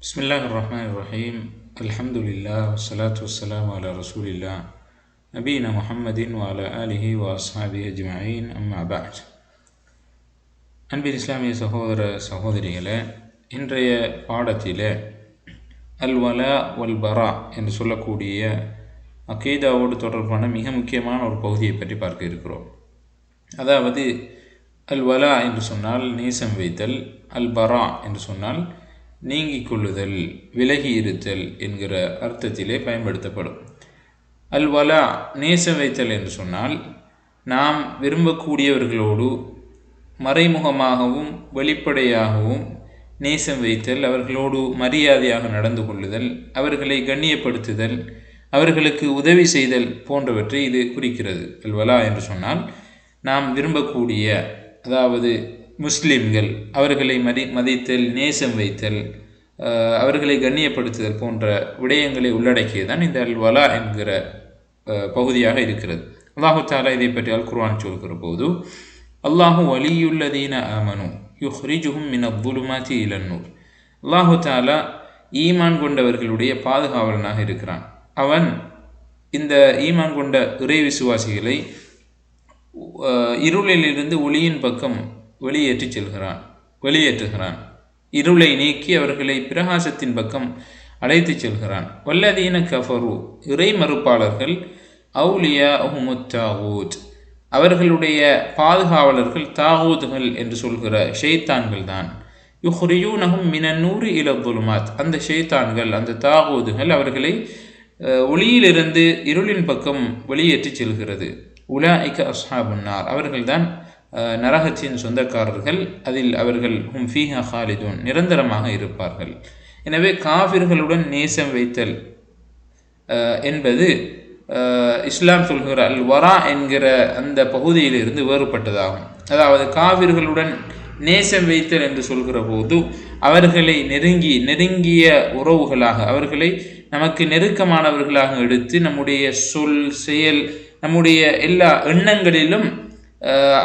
பிஸ்மில்லாஹிர்ரஹ்மானிர்ரஹீம். அல்ஹம்துலில்லாஹ் வஸ்ஸலாத்து வஸ்ஸலாமு அலா ரசூலில்லாஹ் நபீனா முஹம்மதின் வ அலா ஆலிஹி வ அஸ்ஹாபிஹி அஜ்மஈன். அம்மா பஅத். அன்பின் இஸ்லாமிய சகோதர சகோதரிகளே, இன்றைய பாடத்திலே அல் வலா வல் பரா என்று சொல்லக்கூடிய அகீதாவோடு தொடர்பான மிக முக்கியமான ஒரு பகுதியை பற்றி பார்க்க இருக்கிறோம். அதாவது அல் வலா என்று சொன்னால் நேசம் வைத்தல், அல் பரா என்று சொன்னால் நீங்கிக் கொள்ளுதல், விலகி இருத்தல் என்கிற அர்த்தத்திலே பயன்படுத்தப்படும். அல் வலா நேசம் வைத்தல் என்று சொன்னால் நாம் விரும்பக்கூடியவர்களோடு மறைமுகமாகவும் வெளிப்படையாகவும் நேசம் வைத்தல், அவர்களோடு மரியாதையாக நடந்து கொள்ளுதல், அவர்களை கண்ணியப்படுத்துதல், அவர்களுக்கு உதவி செய்தல் போன்றவற்றை இது குறிக்கிறது. அல் வலா என்று சொன்னால் நாம் விரும்பக்கூடிய, அதாவது முஸ்லிம்கள், அவர்களை மதித்தல், நேசம் வைத்தல், அவர்களை கண்ணியப்படுத்துதல் போன்ற விடயங்களை உள்ளடக்கியதான் இந்த அல் வலா என்கிற பகுதியாக இருக்கிறது. அல்லாஹு தஆலா இதை பற்றி அல் குர்ஆன் சொல்கிற போது, அல்லாஹு வலியுல்லதீன ஆமனு யுஹ்ரிஜுஹும் மினல் ظுலுமாத்தி இலன் நூர். அல்லாஹு தஆலா ஈமான் கொண்டவர்களுடைய பாதுகாவலனாக இருக்கிறான். அவன் இந்த ஈமான் கொண்ட இறை விசுவாசிகளை இருளிலிருந்து ஒளியின் பக்கம் வெளியேற்றுகிறான். இருளை நீக்கி அவர்களை பிரகாசத்தின் பக்கம் அழைத்து செல்கிறான். வல்லதீன கஃபரு, இறை மறுப்பாளர்கள், அவுலியாஹுமுத் தாகூத், அவர்களுடைய பாதுகாவலர்கள் தாகூதுகள் என்று சொல்கிற ஷைத்தான்கள் தான். யுஹ்ரியூனஹும் மினன் நூரி இலல் ظுலுமாத், அந்த ஷைத்தான்கள், அந்த தாகூதுகள் அவர்களை ஒளியிலிருந்து இருளின் பக்கம் வெளியேற்றி செல்கிறது. உலாஇக அஸ்ஹாபுன் நார், அவர்கள்தான் நரகத்தின் சொந்தக்காரர்கள், அதில் அவர்கள் ஹும் ஃபீஹா ஹாலிதூன், நிரந்தரமாக இருப்பார்கள். எனவே காஃபிர்களுடன் நேசம் வைத்தல் என்பது இஸ்லாம் சொல்கிற அல் வரா என்கிற அந்த பகுதியிலிருந்து வேறுபட்டதாகும். அதாவது காஃபிர்களுடன் நேசம் வைத்தல் என்று சொல்கிற போது அவர்களை நெருங்கிய உறவுகளாக, அவர்களை நமக்கு நெருக்கமானவர்களாக எடுத்து நம்முடைய சொல், செயல், நம்முடைய எல்லா எண்ணங்களிலும்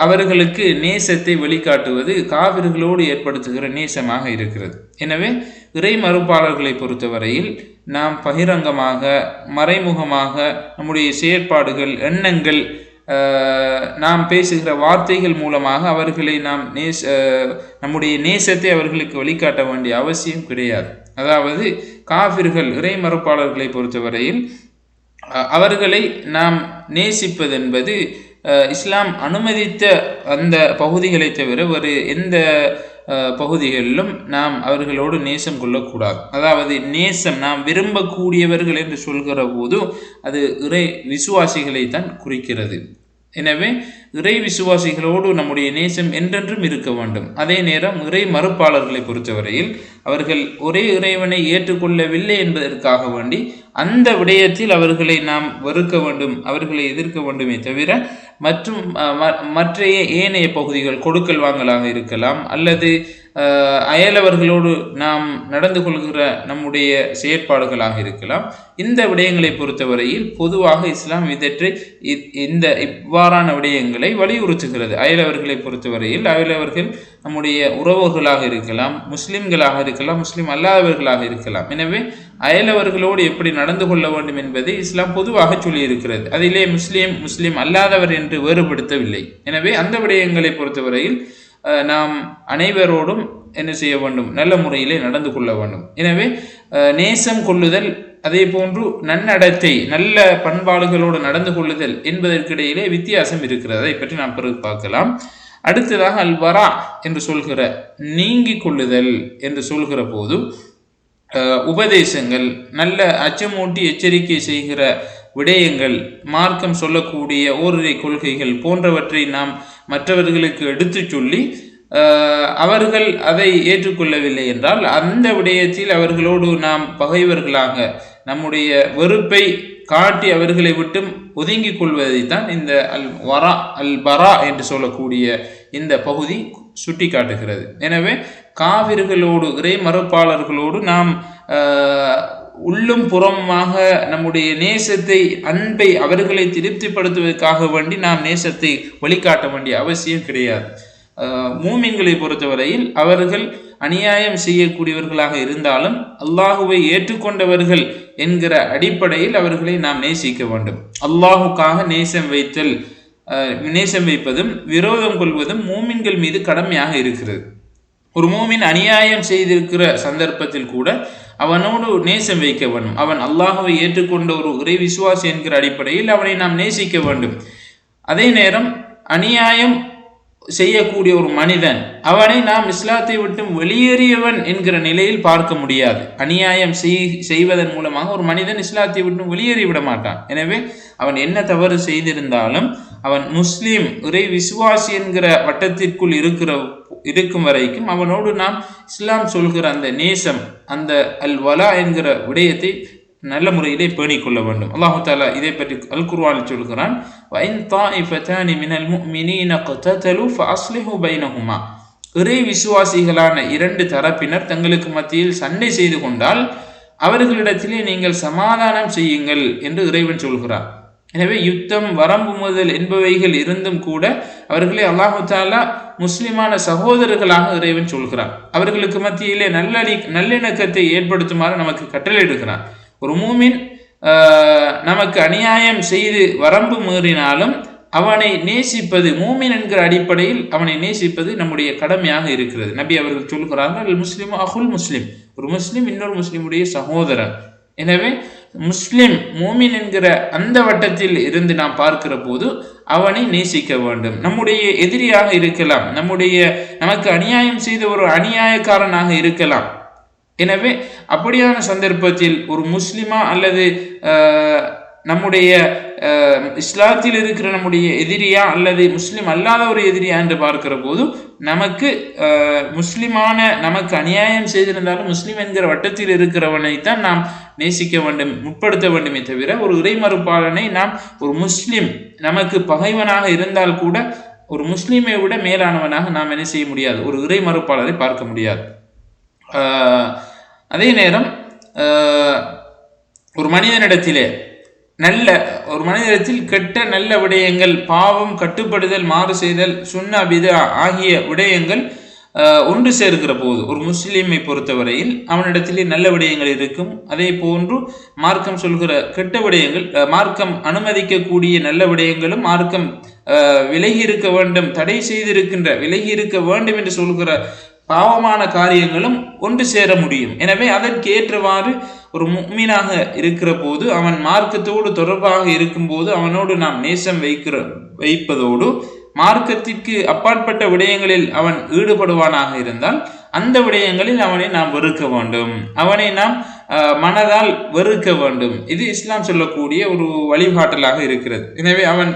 அவர்களுக்கு நேசத்தை வெளிக்காட்டுவது காவிர்களோடு ஏற்படுத்துகிற நேசமாக இருக்கிறது. எனவே இறை மறுப்பாளர்களை பொறுத்தவரையில் நாம் பகிரங்கமாக, மறைமுகமாக நம்முடைய செயற்பாடுகள், எண்ணங்கள், நாம் பேசுகிற வார்த்தைகள் மூலமாக அவர்களை நாம் நம்முடைய நேசத்தை அவர்களுக்கு வெளிக்காட்ட வேண்டிய அவசியம் கிடையாது. அதாவது காஃபிர்கள், இறை மறுப்பாளர்களை பொறுத்தவரையில் அவர்களை நாம் நேசிப்பதென்பது இஸ்லாம் அனுமதித்த அந்த பகுதிகளை தவிர வேறு எந்த பகுதிகளிலும் நாம் அவர்களோடு நேசம் கொள்ளக்கூடாது. அதாவது நேசம் நாம் விரும்பக்கூடியவர்கள் என்று சொல்கிற போது அது இறை விசுவாசிகளை தான் குறிக்கிறது. எனவே இறை விசுவாசிகளோடு நம்முடைய நேசம் என்றென்றும் இருக்க வேண்டும். அதே நேரம் இறை மறுப்பாளர்களை பொறுத்தவரையில் அவர்கள் ஒரே இறைவனை ஏற்றுக்கொள்ளவில்லை என்பதற்காக வேண்டி அந்த விடயத்தில் அவர்களை நாம் வெறுக்க வேண்டும், அவர்களை எதிர்க்க வேண்டுமே தவிர மற்ற ஏனைய பகுதிகள், கொடுக்கல் வாங்கலாக இருக்கலாம், அல்லது அயலவர்களோடு நாம் நடந்து கொள்கிற நம்முடைய செயற்பாடுகளாக இருக்கலாம். இந்த விடயங்களை பொறுத்தவரையில் பொதுவாக இஸ்லாம் இவ்வாறான விடயங்களை வலியுறுத்துகிறது. அயலவர்களை பொறுத்தவரையில் அயலவர்கள் நம்முடைய உறவுகளாக இருக்கலாம், முஸ்லிம்களாக இருக்கலாம், முஸ்லிம் அல்லாதவர்களாக இருக்கலாம். எனவே அயலவர்களோடு எப்படி நடந்து கொள்ள வேண்டும் என்பதை இஸ்லாம் பொதுவாக சொல்லியிருக்கிறது. அதிலே முஸ்லிம் அல்லாதவர் என்று வேறுபடுத்தவில்லை. எனவே அந்த விடயங்களை பொறுத்தவரையில் நாம் அனைவரோடும் என்ன செய்ய வேண்டும்? நல்ல முறையிலே நடந்து கொள்ள வேண்டும். எனவே நேசம் கொள்ளுதல், அதே போன்று நன்னடத்தை, நல்ல பண்பாடுகளோடு நடந்து கொள்ளுதல் என்பதற்கிடையிலே வித்தியாசம் இருக்கிறது. அதை பற்றி நாம் பிறகு பார்க்கலாம். அடுத்ததாக அல் வரா என்று சொல்கிற நீங்கிக் கொள்ளுதல் என்று சொல்கிற போது உபதேசங்கள், நல்ல அச்சமூட்டி எச்சரிக்கை செய்கிற விடயங்கள், மார்க்கம் சொல்லக்கூடிய ஓரிரை கொள்கைகள் போன்றவற்றை நாம் மற்றவர்களுக்கு எடுத்து சொல்லி அவர்கள் அதை ஏற்றுக்கொள்ளவில்லை என்றால் அந்த விடயத்தில் அவர்களோடு நாம் பகைவர்களாக நம்முடைய வெறுப்பை காட்டி அவர்களை விட்டும் ஒதுங்கிக் கொள்வதைத்தான் இந்த அல் பரா என்று சொல்லக்கூடிய இந்த பகுதி சுட்டி காட்டுகிறது. எனவே காவிர்களோடு, இறை மறுப்பாளர்களோடு நாம் உள்ளும் புறமாக நம்முடைய நேசத்தை, அன்பை அவர்களை திருப்திப்படுத்துவதற்காக வேண்டி நாம் நேசத்தை வெளிக்காட்ட வேண்டிய அவசியம் கிடையாது. மூமின்களை பொறுத்தவரையில் அவர்கள் அநியாயம் செய்யக்கூடியவர்களாக இருந்தாலும் அல்லாஹுவை ஏற்றுக்கொண்டவர்கள் என்கிற அடிப்படையில் அவர்களை நாம் நேசிக்க வேண்டும். அல்லாஹுக்காக நேசம் வைப்பதும் விரோதம் கொள்வதும் மூமின்கள் மீது கடமையாக இருக்கிறது. ஒரு மூமின் அநியாயம் செய்திருக்கிற சந்தர்ப்பத்தில் கூட அவனோடு நேசம் வைக்க வேண்டும். அவன் அல்லாஹுவை ஏற்றுக்கொண்ட ஒரு இறை விசுவாசி என்கிற அடிப்படையில் அவனை நாம் நேசிக்க வேண்டும். அதே நேரம் அநியாயம் செய்யக்கூடிய ஒரு மனிதன் அவனை நாம் இஸ்லாத்தை விட்டு வெளியேறியவன் என்கிற நிலையில் பார்க்க முடியாது. அநியாயம் செய்வதன் மூலமாக ஒரு மனிதன் இஸ்லாத்தை விட்டு வெளியேறிவிட மாட்டான். எனவே அவன் என்ன தவறு செய்திருந்தாலும் அவன் முஸ்லீம் இறை விசுவாசி என்கிற வட்டத்திற்குள் இருக்கும் வரைக்கும் அவனோடு நாம் இஸ்லாம் சொல்கிற அந்த நேசம், அந்த அல் வலா என்கிற விடயத்தை நல்ல முறையிலே பேணிக்கொள்ள வேண்டும். அல்லாஹு தாலா இதை பற்றி அல் குர்ஆனில் சொல்கிறான், இறை விசுவாசிகளான 2 தரப்பினர் தங்களுக்கு மத்தியில் சண்டை செய்து கொண்டால் அவர்களிடத்திலே நீங்கள் சமாதானம் செய்யுங்கள் என்று இறைவன் சொல்கிறார். எனவே யுத்தம், வரம்பு முதல் என்பவைகள் இருந்தும் கூட அவர்களை அல்லாஹு தாலா முஸ்லிமான சகோதரர்களாக இறைவன் சொல்கிறார். அவர்களுக்கு மத்தியிலே நல்லிணக்கத்தை ஏற்படுத்துமாறு நமக்கு கட்டளையிடுகிறார். ஒரு மூமின் நமக்கு அநியாயம் செய்து வரம்பு மீறினாலும் அவனை நேசிப்பது, மூமின் என்கிற அடிப்படையில் அவனை நேசிப்பது நம்முடைய கடமையாக இருக்கிறது. நபி அவர்கள் சொல்கிறார்கள், முஸ்லிம் அஹுல் முஸ்லிம், ஒரு முஸ்லிம் இன்னொரு முஸ்லிமுடைய சகோதரன். எனவே முஸ்லிம் மூமின் என்கிற அந்த வட்டத்தில் இருந்து நாம் பார்க்கிற போது அவனை நேசிக்க வேண்டும். நம்முடைய எதிரியாக இருக்கலாம், நமக்கு அநியாயம் செய்த ஒரு அநியாயக்காரனாக இருக்கலாம். எனவே அப்படியான சந்தர்ப்பத்தில் ஒரு முஸ்லிமா அல்லது நம்முடைய இஸ்லாத்தில் இருக்கிற நம்முடைய எதிரியா அல்லது முஸ்லிம் அல்லாத ஒரு எதிரியா என்று பார்க்கிற போது நமக்கு நமக்கு அநியாயம் செய்திருந்தாலும் முஸ்லிம் என்கிற வட்டத்தில் இருக்கிறவனைத்தான் நாம் நேசிக்க வேண்டும், முற்படுத்த வேண்டுமே தவிர ஒரு இறை மறுப்பாளனை நாம் ஒரு முஸ்லிம் நமக்கு பகைவனாக இருந்தால் கூட ஒரு முஸ்லிமை விட மேலானவனாக நாம் என்ன செய்ய முடியாது, ஒரு இறை மறுப்பாளரை பார்க்க முடியாது. அதே நேரம் ஒரு மனிதனிடத்தில் கெட்ட நல்ல விடயங்கள், பாவம், கட்டுப்படுதல், மாறு செய்தல், சுன்னா பிதா ஆகிய விடயங்கள் ஒன்று சேர்க்கிற போது ஒரு முஸ்லீமை பொறுத்தவரையில் அவனிடத்திலே நல்ல விடயங்கள் இருக்கும். அதே போன்று மார்க்கம் சொல்கிற கெட்ட விடயங்கள், மார்க்கம் அனுமதிக்கக்கூடிய நல்ல விடயங்களும் மார்க்கம் விலகி இருக்க வேண்டும், தடை செய்திருக்கின்ற விலகி இருக்க வேண்டும் என்று சொல்கிற பாவமான காரியங்களும் ஒன்று சேர முடியும். எனவே அதற்கு ஏற்றவாறு ஒரு முஃமினாக இருக்கிற போது, அவன் மார்க்கத்தோடு தொடர்பாக இருக்கும்போது அவனோடு நாம் நேசம் வைப்பதோடு மார்க்கத்திற்கு அப்பாற்பட்ட விடயங்களில் அவன் ஈடுபடுவானாக இருந்தால் அந்த விடயங்களில் அவனை நாம் வெறுக்க வேண்டும், அவனை நாம் மனதால் வெறுக்க வேண்டும். இது இஸ்லாம் சொல்லக்கூடிய ஒரு வழிகாட்டலாக இருக்கிறது. எனவே அவன்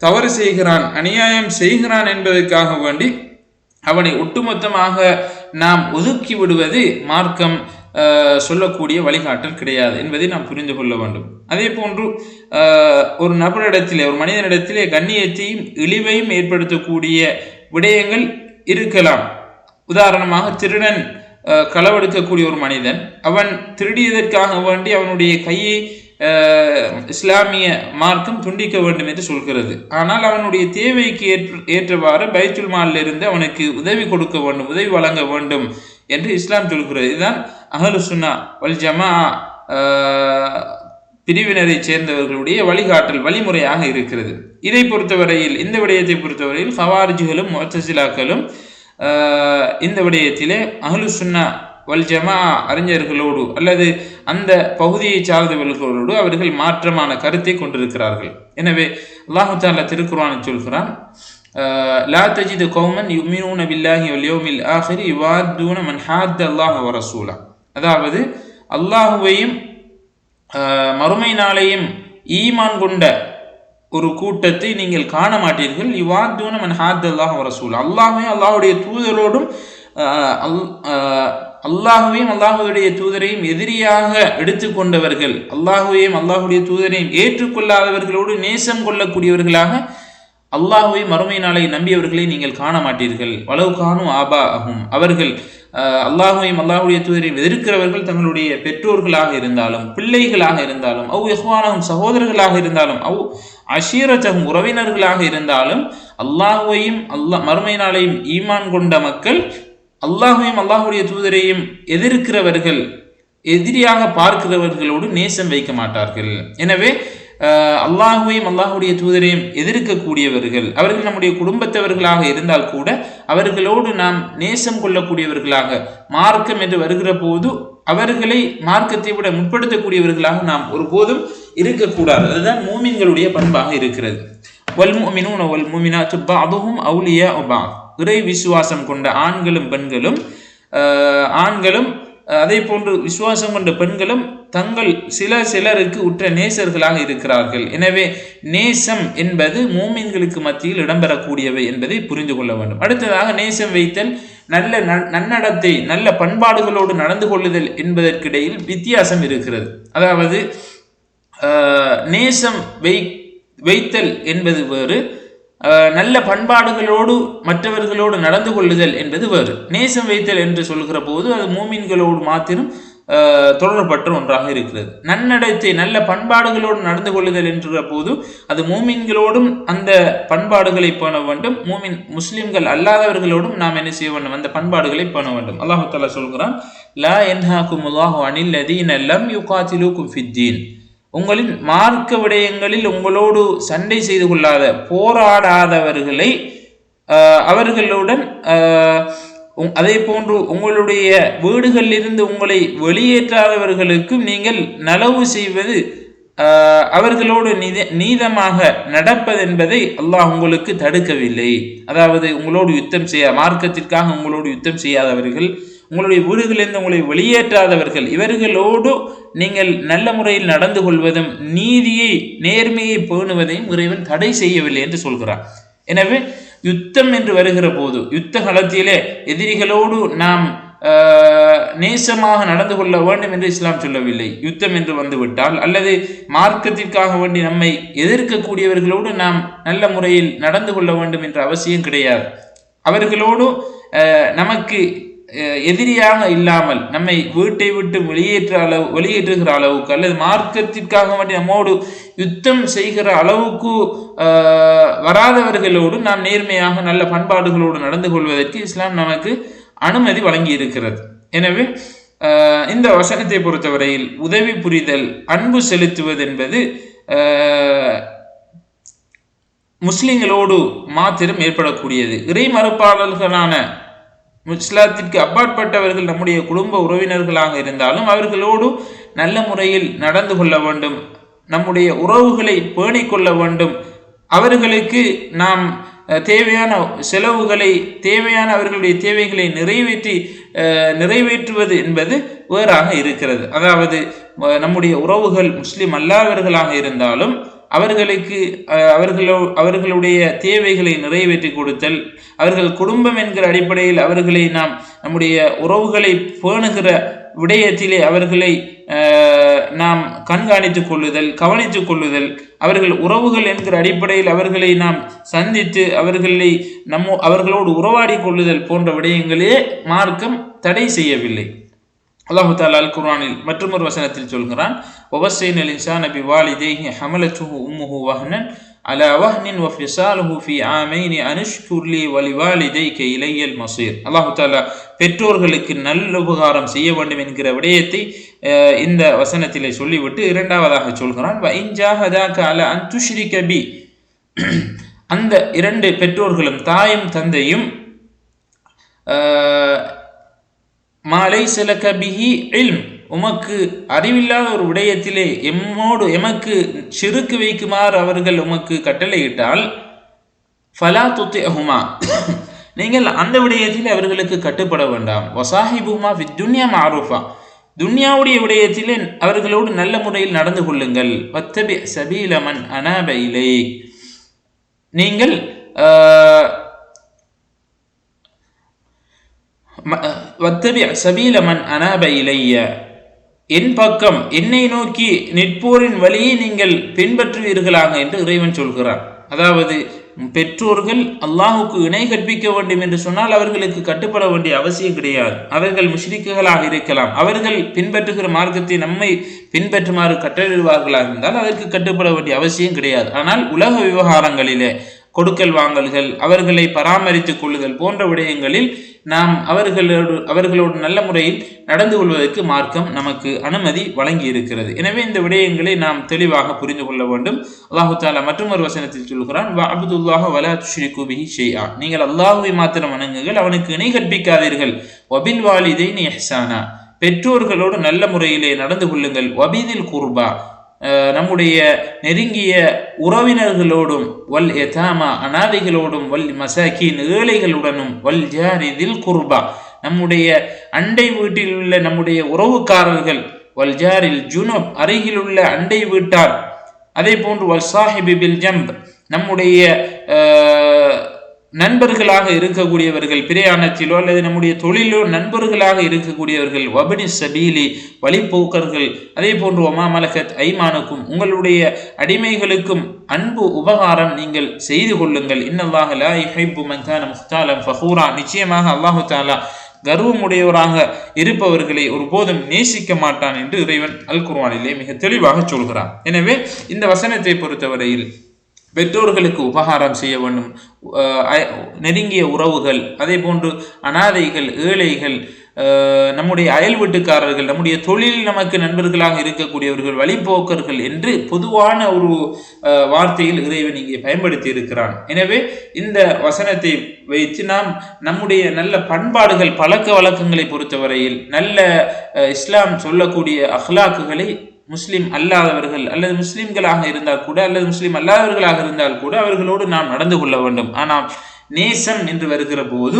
தவறு செய்கிறான், அநியாயம் செய்கிறான் என்பதற்காக வேண்டி அவனை ஒட்டுமொத்தமாக நாம் ஒதுக்கி விடுவது மார்க்கம் சொல்லக்கூடிய வழிகாட்டல் கிடையாது என்பதை நாம் புரிந்து கொள்ள வேண்டும். அதே போன்று ஒரு நபரிடத்திலே, ஒரு மனிதனிடத்திலே கண்ணியத்தையும் இழிவையும் ஏற்படுத்தக்கூடிய விடயங்கள் இருக்கலாம். உதாரணமாக திருடன் களவெடுக்கக்கூடிய ஒரு மனிதன், அவன் திருடியதற்காக வேண்டி அவனுடைய கையை இஸ்லாமிய மார்க்கம் துண்டிக்க வேண்டும் என்று சொல்கிறது. ஆனால் அவனுடைய தேவைக்கு ஏற்றவாறு பைத்துல் மாலில் இருந்து அவனுக்கு உதவி கொடுக்க வேண்டும், உதவி வழங்க வேண்டும் என்று இஸ்லாம் சொல்கிறது. இதுதான் அஹ்லு சுன்னா வல் ஜமா பிரிவினரை சேர்ந்தவர்களுடைய வழிகாட்டல் வழிமுறையாக இருக்கிறது. இதை பொறுத்தவரையில், இந்த விடயத்தை பொறுத்தவரையில் ஹவாரிஜிகளும் முஅ்தஸிலாக்களும் இந்த விடயத்திலே அஹ்லு சுன்னா வல் ஜமா அறிஞர்களோடு அல்லது அந்த பகுதியை சார்ந்தவர்களோடு அவர்கள் மாற்றமான கருத்தை கொண்டிருக்கிறார்கள். எனவே அல்லாஹ் தஆலா திருக்குர்ஆனில் சொல்கிறான், லா தஜிது கௌமன் யுமினூன பில்லாஹி வல் யௌமில் ஆகிர் யுவாதுன மன் ஹாத்த அல்லாஹ் வ ரசூலா. அதாவது அல்லாஹுவையும் மறுமை நாளையும் ஈமான் கொண்ட ஒரு கூட்டத்தை நீங்கள் காண மாட்டீர்கள். யுவாதுன மன் ஹாத்த அல்லாஹ் வ ரசூலா, அல்லாஹ்வையும் அல்லாஹ்வுடைய தூதரோடும் அல்லாஹுவையும் அல்லாஹுடைய தூதரையும் எதிரியாக எடுத்துக்கொண்டவர்கள், அல்லாஹுவையும் அல்லாஹுடைய தூதரையும் ஏற்றுக்கொள்ளாதவர்களோடு நேசம் கொள்ளக்கூடியவர்களாக அல்லாஹுவையும் மறுமை நாளை நம்பியவர்களை நீங்கள் காண மாட்டீர்கள். வலவு காணும் ஆபா ஆகும், அவர்கள் அல்லாஹுவையும் அல்லாஹுடைய தூதரையும் எதிர்க்கிறவர்கள் தங்களுடைய பெற்றோர்களாக இருந்தாலும், பிள்ளைகளாக இருந்தாலும், இஹ்வானஹும் சகோதரர்களாக இருந்தாலும், அஷீரத்தஹும் உறவினர்களாக இருந்தாலும், அல்லாஹுவையும் மறுமை நாளையும் ஈமான் கொண்ட மக்கள் அல்லாஹையும் அல்லாஹுடைய தூதரையும் எதிர்க்கிறவர்கள், எதிரியாக பார்க்கிறவர்களோடு நேசம் வைக்க மாட்டார்கள். எனவே அல்லாஹுவையும் அல்லாஹுடைய தூதரையும் எதிர்க்கக்கூடியவர்கள், அவர்கள் நம்முடைய குடும்பத்தவர்களாக இருந்தால் கூட அவர்களோடு நாம் நேசம் கொள்ளக்கூடியவர்களாக, மார்க்கம் என்று வருகிற போது அவர்களை மார்க்கத்தை விட முற்படுத்தக்கூடியவர்களாக நாம் ஒருபோதும் இருக்கக்கூடாது. அதுதான் மூமின்களுடைய பண்பாக இருக்கிறது. வல்முமினூன வல்முமினாத்து பஅதுஹும் அவுலியாஉ பஅத். இறை விசுவாசம் கொண்ட ஆண்களும் பெண்களும், ஆண்களும் அதே போன்று விசுவாசம் கொண்ட பெண்களும் தங்கள் சிலருக்கு உற்ற நேசர்களாக இருக்கிறார்கள். எனவே நேசம் என்பது மூமின்களுக்கு மத்தியில் இடம்பெறக்கூடியவை என்பதை புரிந்து கொள்ள வேண்டும். அடுத்ததாக நேசம் வைத்தல், நல்ல நன்னடத்தை, நல்ல பண்பாடுகளோடு நடந்து கொள்ளுதல் என்பதற்கிடையில் வித்தியாசம் இருக்கிறது. அதாவது நேசம் வைத்தல் என்பது வேறு, நல்ல பண்பாடுகளோடு மற்றவர்களோடு நடந்து கொள்ளுதல் என்பது வேறு. நேசம் வைத்தல் என்று சொல்கிற போது அது மூமின்களோடு மாத்திரம் தொடரப்பட்ட ஒன்றாக இருக்கிறது. நன்னடத்தை, நல்ல பண்பாடுகளோடு நடந்து கொள்ளுதல் என்கிற போது அது மூமின்களோடும் அந்த பண்பாடுகளை பேண வேண்டும், முஸ்லிம்கள் அல்லாதவர்களோடும் நாம் என்ன செய்ய வேண்டும், அந்த பண்பாடுகளை பேண வேண்டும். அல்லாஹு தஆலா சொல்கிறான், லா யன்ஹாகுமுல்லாஹு அனில் லதீன லம் யுகாத்திலூகும் ஃபித்தீன். உங்களின் மார்க்க விடயங்களில் உங்களோடு சண்டை செய்து கொள்ளாத, போராடாதவர்களை, அவர்களுடன் அதே போன்று உங்களுடைய வீடுகளில் இருந்து உங்களை வெளியேற்றாதவர்களுக்கும் நீங்கள் நலவு செய்வது, அவர்களோடு நீதமாக நடப்பது என்பதை அல்லாஹ் உங்களுக்கு தடுக்கவில்லை. அதாவது உங்களோடு யுத்தம் மார்க்கத்திற்காக உங்களோடு யுத்தம் செய்யாதவர்கள், உங்களுடைய வீடுகளிலிருந்து உங்களை வெளியேற்றாதவர்கள், இவர்களோடு நீங்கள் நல்ல முறையில் நடந்து கொள்வதும் நீதியை நேர்மையை பேணுவதையும் இறைவன் தடை செய்யவில்லை என்று சொல்கிறார். எனவே யுத்தம் என்று வருகிற போது, யுத்த காலத்திலே எதிரிகளோடு நாம் நேசமாக நடந்து கொள்ள வேண்டும் என்று இஸ்லாம் சொல்லவில்லை. யுத்தம் என்று வந்துவிட்டால் அல்லது மார்க்கத்திற்காக வேண்டி நம்மை எதிர்க்கக்கூடியவர்களோடு நாம் நல்ல முறையில் நடந்து கொள்ள வேண்டும் என்ற அவசியம் கிடையாது. அவர்களோடு நமக்கு எதிரியாக இல்லாமல் நம்மை வீட்டை விட்டு வெளியேற்றுகிற அளவுக்கு அல்லது மார்க்கத்திற்காக வேண்டி நம்மோடு யுத்தம் செய்கிற அளவுக்கு வராதவர்களோடு நாம் நேர்மையாக நல்ல பண்பாடுகளோடு நடந்து கொள்வதற்கு இஸ்லாம் நமக்கு அனுமதி வழங்கி இருக்கிறது. எனவே இந்த வசனத்தை பொறுத்தவரையில் உதவி புரிதல், அன்பு செலுத்துவது என்பது முஸ்லிம்களோடு மாத்திரம் ஏற்படக்கூடியது. இறை மறுப்பாளர்களான இஸ்லாத்திற்கு அப்பாற்பட்டவர்கள் நம்முடைய குடும்ப உறவினர்களாக இருந்தாலும் அவர்களோடு நல்ல முறையில் நடந்து கொள்ள வேண்டும், நம்முடைய உறவுகளை பேணிக்கொள்ள வேண்டும். அவர்களுக்கு நாம் தேவையான செலவுகளை, தேவையான அவர்களுடைய தேவைகளை நிறைவேற்றுவது என்பது வேறாக இருக்கிறது. அதாவது நம்முடைய உறவுகள் முஸ்லிம் அல்லாதவர்களாக இருந்தாலும் அவர்களுக்கு அவர்களுடைய தேவைகளை நிறைவேற்றி கொடுத்தல், அவர்கள் குடும்பம் என்கிற அடிப்படையில் அவர்களை நாம் நம்முடைய உறவுகளை பேணுகிற விடயத்திலே அவர்களை நாம் கண்காணித்துக் கொள்ளுதல், கவனித்துக் கொள்ளுதல், அவர்கள் உறவுகள் என்கிற அடிப்படையில் அவர்களை நாம் சந்தித்து அவர்களோடு உறவாடி கொள்ளுதல் போன்ற விடயங்களே மார்க்கம் தடை செய்யவில்லை. அல்லாஹு தஆலா அல் குர்ஆனில் மற்றொரு வசனத்தில் சொல்கிறான், வவஸ்ஸைனல் இன்சான பிவாலிதைஹி ஹமலத்துஹு உம்முஹு வஹ்னன் அலா வஹ்னின் வஃபிஸாலுஹு ஃபீ ஆமைனி அனுஷ்குர் லீ வலிவாலிதைக இலையல் மஸீர். அல்லாஹு தஆலா பெற்றோர்களுக்கு நல்ல உபகாரம் செய்ய வேண்டும் என்கிற விடயத்தை இந்த வசனத்திலே சொல்லிவிட்டு இரண்டாவதாக சொல்கிறான், வ இன் ஜாஹதாக அலா அன் துஷ்ரிக பி. அந்த இரண்டு பெற்றோர்களும், தாயும் தந்தையும், மாலை சிலக பிஹி இல்ம், உமக்கு அறிவில்லாத ஒரு விடயத்திலே எமக்கு சிறுக்கு வைக்குமாறு அவர்கள் உமக்கு கட்டளையிட்டால், ஃபலா துத்திஅஹுமா, நீங்கள் அந்த விடயத்தில் அவர்களுக்கு கட்டுப்பட வேண்டாம். வசாஹிபுமா ஃபித் துன்யா மஅரூஃபா, துன்யாவுடைய விடயத்திலே அவர்களோடு நல்ல முறையில் நடந்து கொள்ளுங்கள். வத்தபி சபீல மன் அனாப இலைக், நீங்கள் வத்தபி சபீல மன் அனாப இலைய, என் பக்கம் என்னை நோக்கி நிற்போரின் வழியை நீங்கள் பின்பற்றுவீர்களாக என்று இறைவன் சொல்கிறார். அதாவது பெற்றோர்கள் அல்லாஹுக்கு இணை கற்பிக்க வேண்டும் என்று சொன்னால் அவர்களுக்கு கட்டுப்பட வேண்டிய அவசியம் கிடையாது. அவர்கள் முஷ்ரிக்குகளாக இருக்கலாம், அவர்கள் பின்பற்றுகிற மார்க்கத்தை நம்மை பின்பற்றுமாறு கட்டளையிடுவார்களாக இருந்தால் அதற்கு கட்டுப்பட வேண்டிய அவசியம் கிடையாது. ஆனால் உலக விவகாரங்களிலே கொடுக்கல் வாங்கல்கள், அவர்களை பராமரித்துக் கொள்ளுதல் போன்ற விடயங்களில் நாம் அவர்களோடு நல்ல முறையில் நடந்து கொள்வதற்கு மார்க்கம் நமக்கு அனுமதி வழங்கி இருக்கிறது. எனவே இந்த விடயங்களை நாம் தெளிவாக புரிந்து கொள்ள வேண்டும். அல்லாஹு தஆலா மற்றொரு வசனத்தில் சொல்கிறான், வஅப்துல்லாஹ வலா துஷ்ரிகு பிஹி ஷைஆ, நீங்கள் அல்லாஹ்வை மாத்திரம் வணங்குங்கள், அவனுக்கு இணை கற்பிக்காதீர்கள். வபில் வாலிதைனி இஹ்சானா, பெற்றோர்களோடு நல்ல முறையிலே நடந்து கொள்ளுங்கள். வபிதில் குர்பா, நம்முடைய நெருங்கிய உறவினர்களோடும், வல் யதாமா அனாதைகளோடும், வல் மசாக்கீன் ஏழைகளுடனும், வல் ஜாரிதில் குர்பா நம்முடைய அண்டை வீட்டில் உள்ள நம்முடைய உறவுக்காரர்கள், வல் ஜாரில் ஜுனுப் அருகிலுள்ள அண்டை வீட்டார், அதே போன்று வல் சாஹிபி பில் ஜம்ப் நம்முடைய நண்பர்களாக இருக்கக்கூடியவர்கள், பிரயாணத்திலோ அல்லது நம்முடைய தொழிலோ நண்பர்களாக இருக்கக்கூடியவர்கள், வபினி சபீலி வழிபோக்கர்கள், அதே போன்று ஒமா மலகத் ஐமானுக்கும் உங்களுடைய அடிமைகளுக்கும் அன்பு உபகாரம் நீங்கள் செய்து கொள்ளுங்கள். இன்னல்லாஹ லா யுஹிப்பு மன் கான முஹ்தாலன் ஃபஹூரா, நிச்சயமாக அல்லாஹு தஆலா கர்வமுடையவராக இருப்பவர்களை ஒருபோதும் நேசிக்க மாட்டான் என்று இறைவன் அல் குர்ஆனிலே மிக தெளிவாக சொல்கிறான். எனவே இந்த வசனத்தை பொறுத்தவரையில் பெற்றோர்களுக்கு உபகாரம் செய்ய வேண்டும், நெருங்கிய உறவுகள், அதே போன்று அனாதைகள், ஏழைகள், நம்முடைய அயல் வீட்டுக்காரர்கள், நம்முடைய தொழில் நமக்கு நண்பர்களாக இருக்கக்கூடியவர்கள், வழிபோக்கர்கள் என்று பொதுவான ஒரு வார்த்தையில் இறைவன் இங்கே பயன்படுத்தி இருக்கிறான். எனவே இந்த வசனத்தை வைத்து நாம் நம்முடைய நல்ல பண்பாடுகள், பழக்க வழக்கங்களை பொறுத்தவரையில் நல்ல இஸ்லாம் சொல்லக்கூடிய அஹ்லாக்குகளை முஸ்லிம் அல்லாதவர்கள் அல்லது முஸ்லிம்களாக இருந்தால் கூட அல்லது முஸ்லிம் அல்லாதவர்களாக இருந்தால் கூட அவர்களோடு நாம் நடந்து கொள்ள வேண்டும். ஆனால் நேசம் என்று வருகிற போது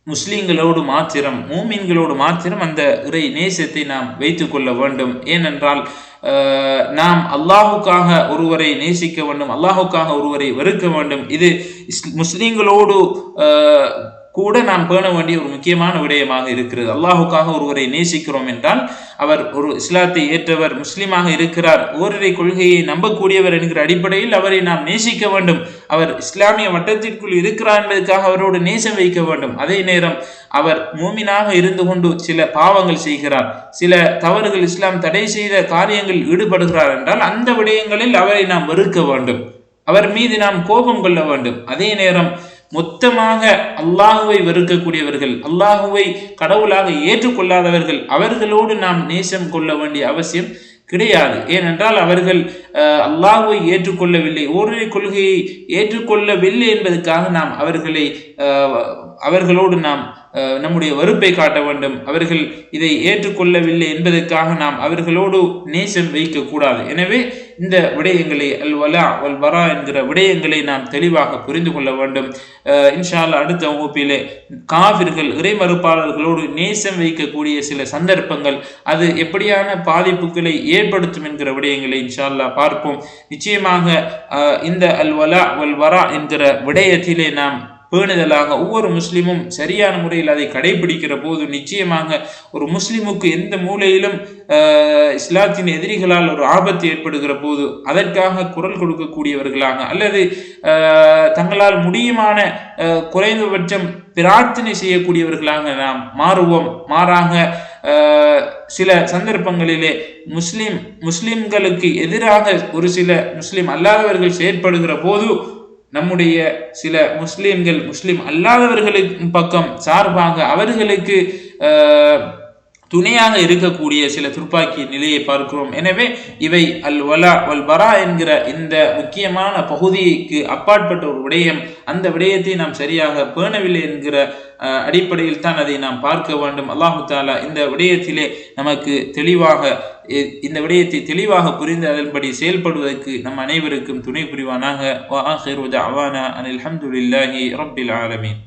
முஸ்லிம்களோடு மாத்திரம், மூமின்களோடு மாத்திரம் அந்த இறை நேசத்தை நாம் வைத்துக் கொள்ள வேண்டும். ஏனென்றால் நாம் அல்லாஹுக்காக ஒருவரை நேசிக்க வேண்டும், அல்லாஹுக்காக ஒருவரை வெறுக்க வேண்டும். இது முஸ்லிம்களோடு கூட நாம் பேண வேண்டிய ஒரு முக்கியமான விடயமாக இருக்கிறது. அல்லாஹுக்காக ஒருவரை நேசிக்கிறோம் என்றால் அவர் ஒரு இஸ்லாத்தை ஏற்றவர், முஸ்லீமாக இருக்கிறார், ஓரிரை கொள்கையை நம்பக்கூடியவர் என்கிற அடிப்படையில் அவரை நாம் நேசிக்க வேண்டும். அவர் இஸ்லாமிய வட்டத்திற்குள் இருக்கிறார் என்பதற்காக அவரோடு நேசம் வைக்க வேண்டும். அதே நேரம் அவர் மூமினாக இருந்து கொண்டு சில பாவங்கள் செய்கிறார், சில தவறுகள், இஸ்லாம் தடை செய்த காரியங்கள் ஈடுபடுகிறார் என்றால் அந்த விடயங்களில் அவரை நாம் வெறுக்க வேண்டும், அவர் மீது நாம் கோபம் கொள்ள வேண்டும். அதே நேரம் மொத்தமாக அல்லாஹுவை வெறுக்கக்கூடியவர்கள், அல்லாஹுவை கடவுளாக ஏற்றுக்கொள்ளாதவர்கள், அவர்களோடு நாம் நேசம் கொள்ள வேண்டிய அவசியம் கிடையாது. ஏனென்றால் அவர்கள் அல்லாஹுவை ஏற்றுக்கொள்ளவில்லை, ஓரிரை கொள்கையை ஏற்றுக்கொள்ளவில்லை என்பதற்காக நாம் அவர்களோடு நாம் நம்முடைய வெறுப்பை காட்ட வேண்டும். அவர்கள் இதை ஏற்றுக்கொள்ளவில்லை என்பதற்காக நாம் அவர்களோடு நேசம் வைக்கக்கூடாது. எனவே இந்த விடயங்களை அல் வலா வல் பரா என்கிற விடயங்களை நாம் தெளிவாக புரிந்து கொள்ள வேண்டும். இன்ஷா அல்லாஹ் அடுத்த வகுப்பிலே காஃபிர்கள், இறை மறுப்பாளர்களோடு நேசம் வைக்கக்கூடிய சில சந்தர்ப்பங்கள், அது எப்படியான பாதிப்புகளை ஏற்படுத்தும் என்கிற விடயங்களை இன்ஷா அல்லாஹ் பார்ப்போம். நிச்சயமாக இந்த அல் வலா வல் பரா என்கிற விடயத்திலே நாம் பேணுதலாக ஒவ்வொரு முஸ்லிமும் சரியான முறையில் அதை கடைபிடிக்கிற போது நிச்சயமாக ஒரு முஸ்லிமுக்கு எந்த மூலையிலும் இஸ்லாத்தின் எதிரிகளால் ஒரு ஆபத்து ஏற்படுகிற போது அதற்காக குரல் கொடுக்கக்கூடியவர்களாக அல்லது தங்களால் முடியுமான குறைந்தபட்சம் பிரார்த்தனை செய்யக்கூடியவர்களாக நாம் மாறுவோம். மாறாக சில சந்தர்ப்பங்களிலே முஸ்லிம்களுக்கு எதிராக ஒரு சில முஸ்லிம் அல்லாதவர்கள் செயற்படுகிற போது நம்முடைய சில முஸ்லிம்கள் முஸ்லிம் அல்லாதவர்களின் பக்கம் சார்பாக அவர்களுக்கு துணையாக இருக்கக்கூடிய சில துப்பாக்கி நிலையை பார்க்கிறோம். எனவே இவை அல் வலா வல் பரா என்கிற இந்த முக்கியமான பகுதிக்கு அப்பாற்பட்ட ஒரு விடயம். அந்த விடயத்தை நாம் சரியாக பேணவில்லை என்கிற அடிப்படையில் தான் அதை நாம் பார்க்க வேண்டும். அல்லாஹு தாலா இந்த விடயத்திலே நமக்கு இந்த விடயத்தை தெளிவாக புரிந்து அதன்படி செயல்படுவதற்கு நம் அனைவருக்கும் துணை புரிவானாக. வ ஆகிரு தஅவானா அனில் ஹம்துலில்லாஹி ரப்பில் ஆலமீன்.